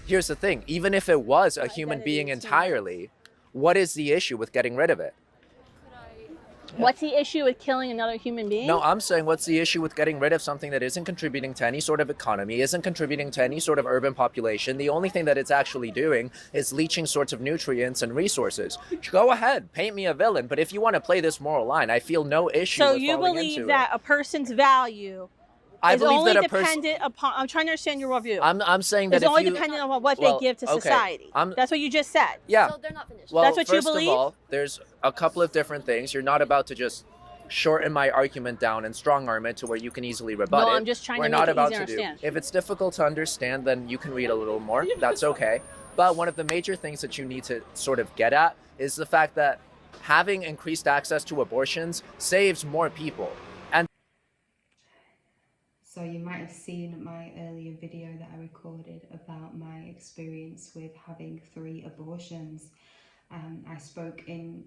here's the thing. Even if it was a human being entirely, what is the issue with getting rid of it? What's the issue with killing another human being? No, I'm saying what's the issue with getting rid of something that isn't contributing to any sort of economy, isn't contributing to any sort of urban population? The only thing that it's actually doing is leaching sorts of nutrients and resources. Go ahead, paint me a villain, but if you want to play this moral line, I feel no issue with falling into it. So you believe that a person's value is only dependent upon, I'm trying to understand your worldview. I'm saying that it's only dependent on what they give to society. That's what you just said. Yeah. So they're not finished. Well, that's what you believe? First of all, there's a couple of different things. You're not about to just shorten my argument down and strong arm it to where you can easily rebut it. No, I'm just trying to make it easy to understand. If it's difficult to understand, then you can read a little more. That's okay. But one of the major things that you need to sort of get at is the fact that having increased access to abortions saves more people. So you might have seen my earlier video that I recorded about my experience with having 3 abortions. I spoke in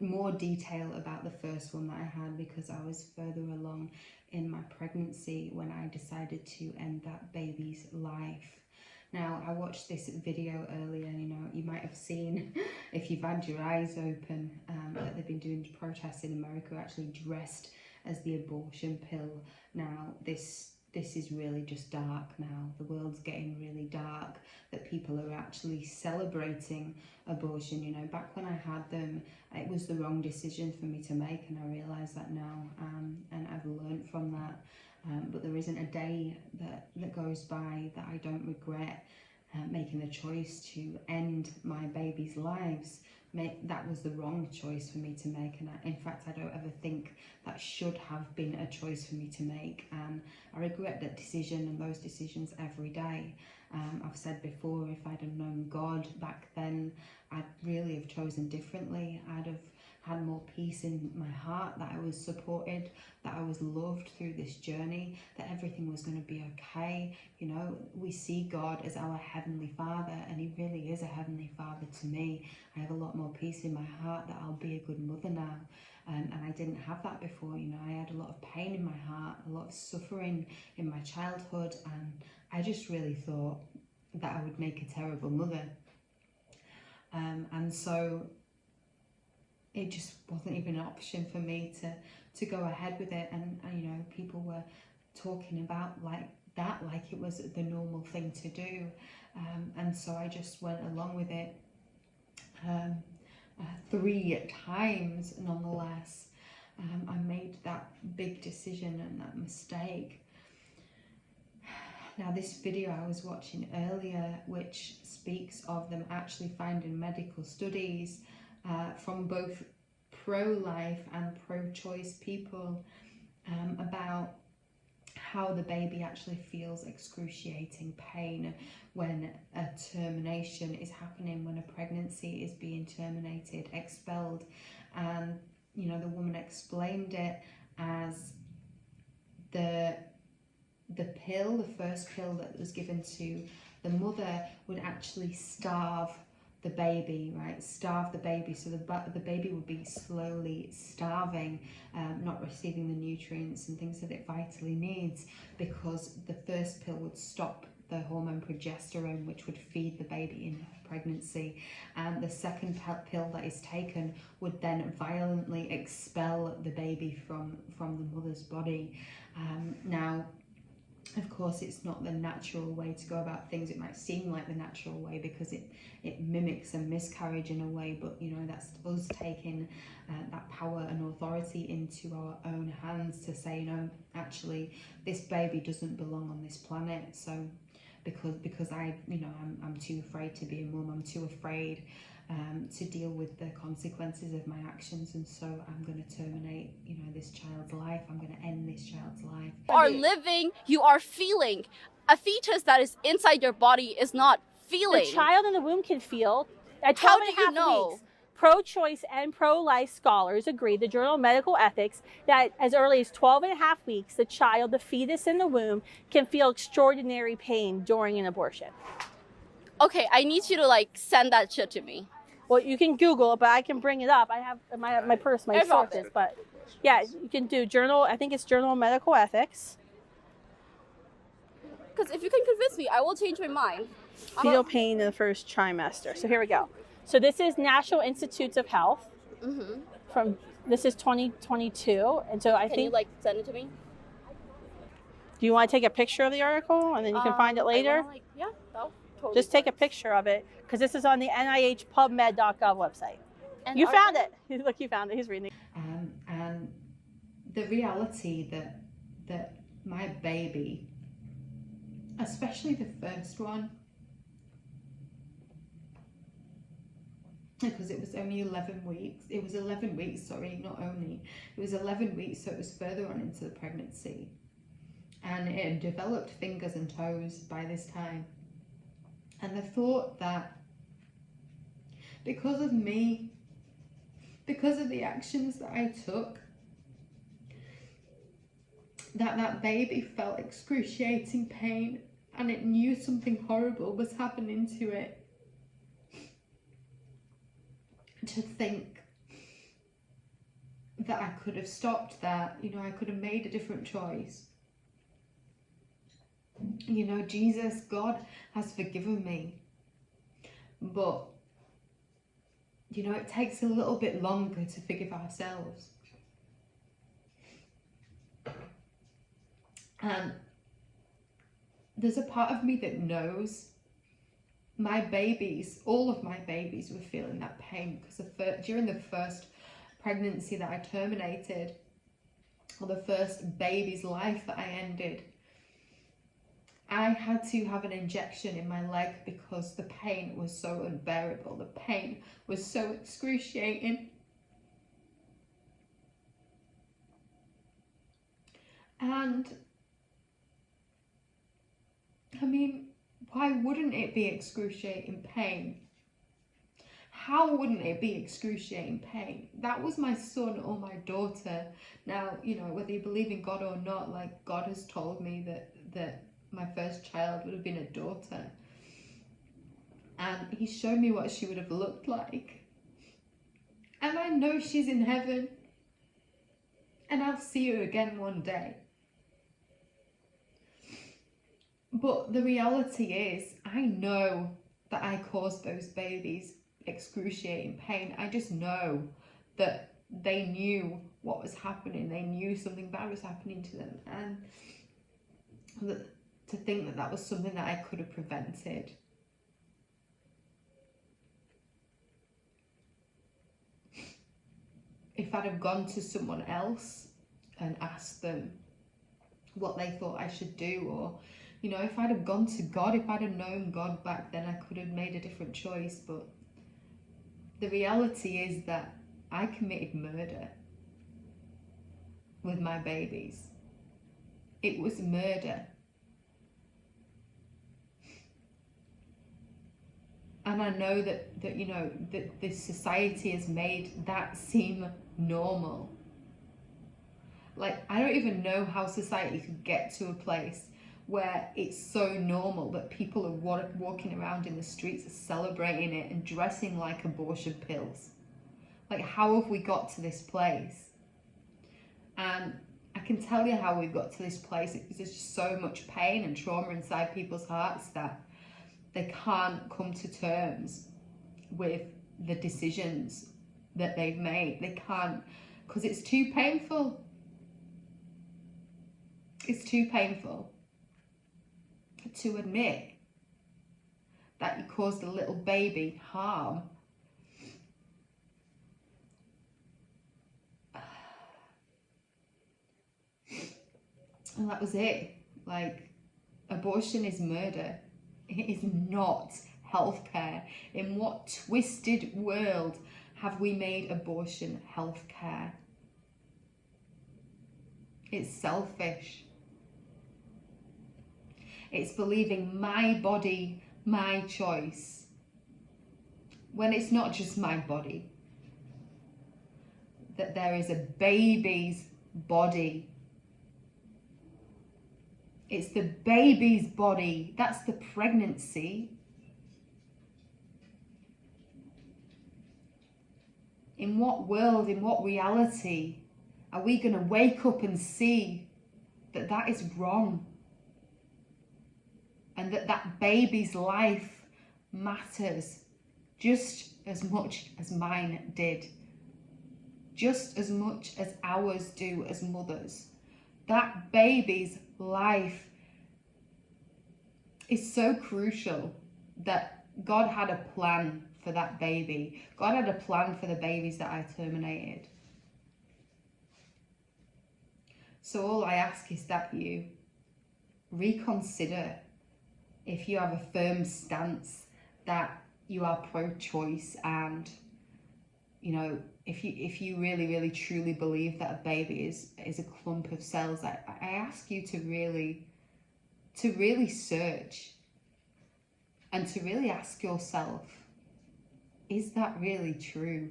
more detail about the first one that I had because I was further along in my pregnancy when I decided to end that baby's life. Now, I watched this video earlier, you might have seen, if you've had your eyes open, that they've been doing protests in America actually dressed as the abortion pill. Now, this is really just dark now. The world's getting really dark, that people are actually celebrating abortion. Back when I had them, it was the wrong decision for me to make, and I realise that now, and I've learned from that. But there isn't a day that goes by that I don't regret making the choice to end my baby's lives. That was the wrong choice for me to make, and in fact I don't ever think that should have been a choice for me to make, and I regret that decision and those decisions every day. I've said before, if I'd have known God back then, I'd really have chosen differently. I'd have had more peace in my heart, that I was supported, that I was loved through this journey, that everything was going to be okay. We see God as our Heavenly Father, and He really is a Heavenly Father to me. I have a lot more peace in my heart that I'll be a good mother now. And I didn't have that before. I had a lot of pain in my heart, a lot of suffering in my childhood, and I just really thought that I would make a terrible mother. And so it just wasn't even an option for me to go ahead with it. And people were talking about like it was the normal thing to do. And so I just went along with it 3 times nonetheless. I made that big decision and that mistake. Now, this video I was watching earlier, which speaks of them actually finding medical studies from both pro-life and pro-choice people about how the baby actually feels excruciating pain when a termination is happening, when a pregnancy is being terminated, expelled. And the woman explained it as the pill, the first pill that was given to the mother, would actually starve the baby, right? Starve the baby, so the baby would be slowly starving, not receiving the nutrients and things that it vitally needs, because the first pill would stop the hormone progesterone, which would feed the baby in pregnancy, and the second pill that is taken would then violently expel the baby from the mother's body. Now, of course, it's not the natural way to go about things. It might seem like the natural way because it mimics a miscarriage in a way, but that's us taking that power and authority into our own hands to say, actually this baby doesn't belong on this planet. So because I'm too afraid to be a mum, I'm too afraid to deal with the consequences of my actions, and so I'm going to terminate this child's life. I'm going to end this child's life. You are living, you are feeling. A fetus that is inside your body is not feeling. The child in the womb can feel. At 12 How and do a you half know? weeks, pro-choice and pro-life scholars agree, the Journal of Medical Ethics, that as early as 12 and a half weeks, the child, the fetus in the womb, can feel extraordinary pain during an abortion. Okay, I need you to send that shit to me. Well, you can Google it, but I can bring it up. I have my purse, my sources, but yeah, you can do Journal, I think it's Journal of Medical Ethics. Because if you can convince me, I will change my mind. Fetal pain in the first trimester. So here we go. So this is National Institutes of Health. This is 2022, and so Can you send it to me? Do you want to take a picture of the article and then you can find it later? Yeah, that'll totally. Just take a picture of it because this is on the NIH PubMed.gov website. And you found it. Look, you found it. He's reading it. And the reality that my baby, especially the first one, because it was only 11 weeks. It was 11 weeks, sorry, not only. It was 11 weeks, so it was further on into the pregnancy. And it had developed fingers and toes by this time. And the thought that because of me, because of the actions that I took, that baby felt excruciating pain and it knew something horrible was happening to it. To think that I could have stopped that, you know, I could have made a different choice. You know, Jesus, God has forgiven me. But, you know, it takes a little bit longer to forgive ourselves. And there's a part of me that knows my babies, all of my babies were feeling that pain because during the first pregnancy that I terminated, or the first baby's life that I ended, I had to have an injection in my leg because the pain was so unbearable. The pain was so excruciating. And I mean, why wouldn't it be excruciating pain? How wouldn't it be excruciating pain? That was my son or my daughter. Now, you know, whether you believe in God or not, like, God has told me that my first child would have been a daughter. And he showed me what she would have looked like. And I know she's in heaven. And I'll see her again one day. But the reality is, I know that I caused those babies excruciating pain. I just know that they knew what was happening. They knew something bad was happening to them. And to think that that was something that I could have prevented. If I'd have gone to someone else and asked them what they thought I should do, or, you know, if I'd have gone to God, if I'd have known God back then, I could have made a different choice. But the reality is that I committed murder with my babies. It was murder. And I know that you know, that this society has made that seem normal. Like, I don't even know how society could get to a place where it's so normal that people are walking around in the streets celebrating it and dressing like abortion pills. Like, how have we got to this place? And I can tell you how we've got to this place. There's just so much pain and trauma inside people's hearts that they can't come to terms with the decisions that they've made. They can't, because it's too painful. It's too painful to admit that you caused a little baby harm. And that was it. Like, abortion is murder. It is not healthcare. In what twisted world have we made abortion healthcare? It's selfish. It's believing my body, my choice, when it's not just my body. That there is a baby's body. It's the baby's body. That's the pregnancy. In what world, in what reality are we going to wake up and see that that is wrong? and that baby's life matters just as much as mine did, just as much as ours do as mothers. That baby's life is so crucial that God had a plan for that baby. God had a plan for the babies that I terminated. So all I ask is that you reconsider if you have a firm stance that you are pro-choice, and you know, if you really truly believe that a baby is a clump of cells, I ask you to really search and to really ask yourself, is that really true?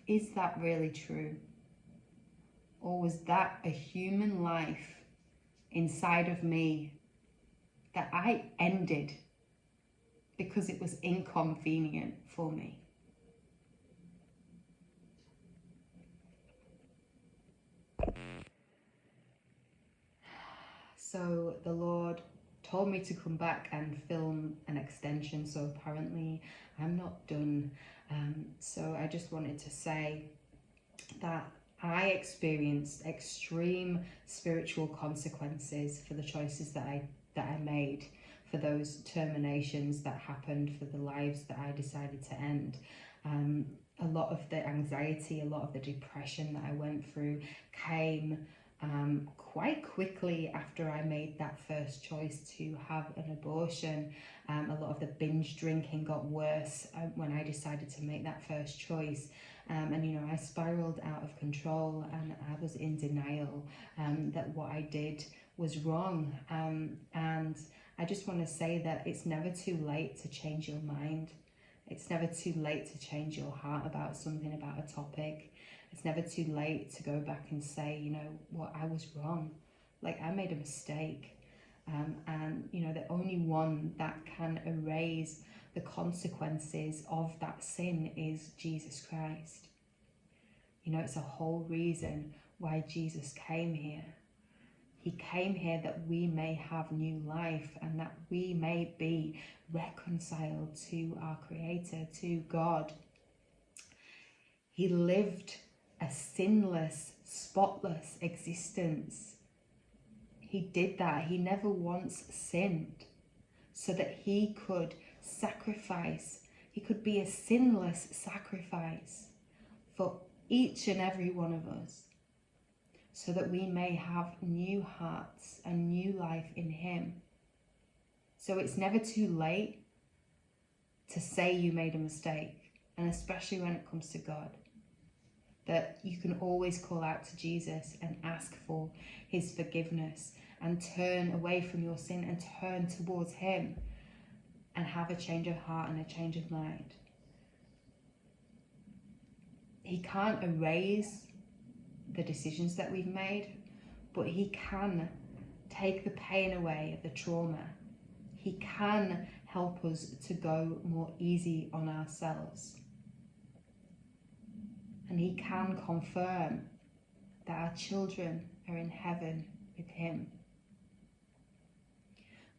Is that really true? Or was that a human life inside of me that I ended because it was inconvenient for me? So the Lord told me to come back and film an extension, so apparently I'm not done. So I just wanted to say that I experienced extreme spiritual consequences for the choices that I made, for those terminations that happened, for the lives that I decided to end. A lot of the anxiety, a lot of the depression that I went through came quite quickly after I made that first choice to have an abortion. A lot of the binge drinking got worse when I decided to make that first choice. And you know, I spiraled out of control, and I was in denial that what I did was wrong. And I just want to say that it's never too late to change your mind. It's never too late to change your heart about something, about a topic. It's never too late to go back and say, you know what, I was wrong. Like, I made a mistake. And you know, the only one that can erase the consequences of that sin is Jesus Christ. You know, it's a whole reason why Jesus came here. He came here that we may have new life, and that we may be reconciled to our Creator, to God. He lived a sinless, spotless existence. He did that. He never once sinned, so that he could sacrifice. He could be a sinless sacrifice for each and every one of us, so that we may have new hearts and new life in him. So it's never too late to say you made a mistake, and especially when it comes to God, that you can always call out to Jesus and ask for his forgiveness, and turn away from your sin and turn towards him, and have a change of heart and a change of mind. He can't erase the decisions that we've made, but he can take the pain away of the trauma. He can help us to go more easy on ourselves. And he can confirm that our children are in heaven with him.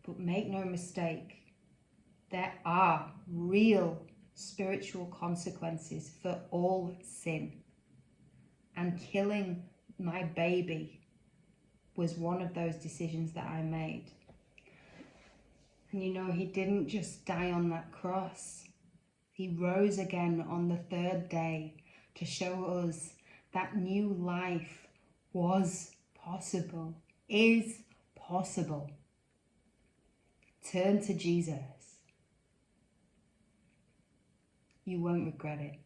But make no mistake, there are real spiritual consequences for all sin. And killing my baby was one of those decisions that I made. And you know, he didn't just die on that cross. He rose again on the third day to show us that new life was possible, is possible. Turn to Jesus. You won't regret it.